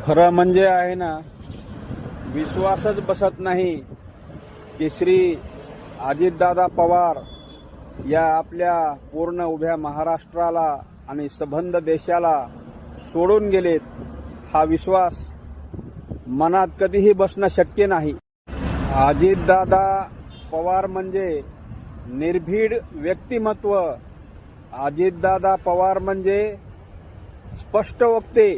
खरं म्हणजे आहे ना, विश्वासच बसत नाही की श्री अजितदादा पवार या आपल्या पूर्ण उभ्या महाराष्ट्राला आणि सबंध देशाला सोडून गेलेत. हा विश्वास मनात कधीही बसणं शक्य नाही. अजितदादा पवार म्हणजे निर्भीड व्यक्तिमत्व. अजितदादा पवार म्हणजे स्पष्ट वक्ते.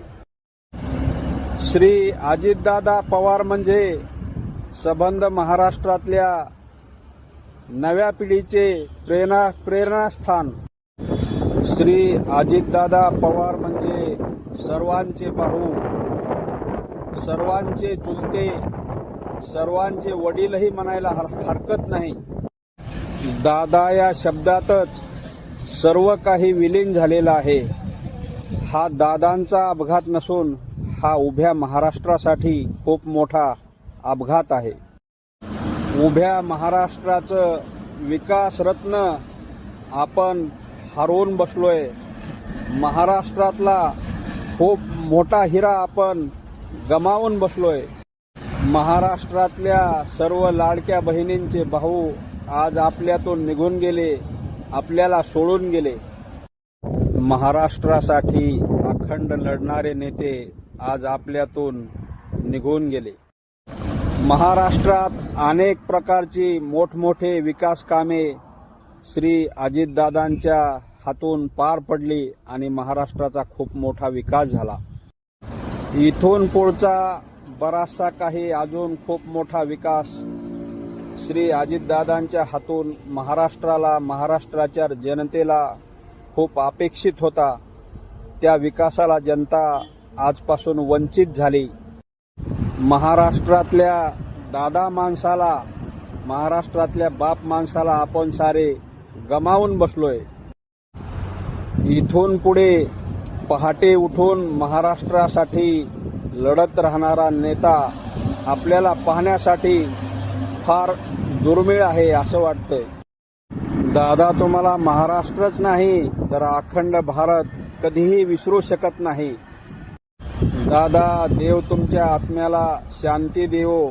श्री अजितदादा पवार म्हणजे सबंध महाराष्ट्रातल्या नव्या पिढीचे प्रेरणास्थान. श्री अजितदादा पवार म्हणजे सर्वांचे भाऊ, सर्वांचे चुलते, सर्वांचे वडीलही म्हणायला हरकत नाही. दादा या शब्दातच सर्व काही विलीन झालेलं आहे. हा दादांचा अपघात नसून हा उभ्या महाराष्ट्रासाठी खूप मोठा अपघात आहे. उभ्या महाराष्ट्राचं विकास रत्न आपण हरवून बसलोय. महाराष्ट्रातला खूप मोठा हिरा आपण गमावून बसलोय. महाराष्ट्रातल्या सर्व लाडक्या बहिणींचे भाऊ आज आपल्यातून निघून गेले, आपल्याला सोडून गेले. महाराष्ट्रासाठी अखंड लढणारे नेते आज आपल्यातून निघून गेले. महाराष्ट्रात अनेक प्रकारची मोठमोठे विकास कामे श्री अजितदादांच्या हातून पार पडली आणि महाराष्ट्राचा खूप मोठा विकास झाला. इथून पुढचा बराचसा काही अजून खूप मोठा विकास श्री अजितदादांच्या हातून महाराष्ट्राला, महाराष्ट्राच्या जनतेला खूप अपेक्षित होता. त्या विकासाला जनता आजपासून वंचित झाली. महाराष्ट्रातल्या दादा माणसाला, महाराष्ट्रातल्या बाप माणसाला आपण सारे गमावून बसलोय. इथून पुढे पहाटे उठून महाराष्ट्रासाठी लढत राहणारा नेता आपल्याला पाहण्यासाठी फार दुर्मिळ आहे असं वाटतंय. दादा तुम्हाला महाराष्ट्रच नाही तर अखंड भारत कधीही विसरू शकत नाही. दादा, देव तुमच्या आत्म्याला शांती देवो.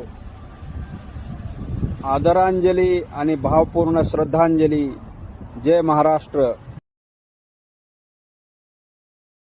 आदरांजली आणि भावपूर्ण श्रद्धांजली. जय महाराष्ट्र.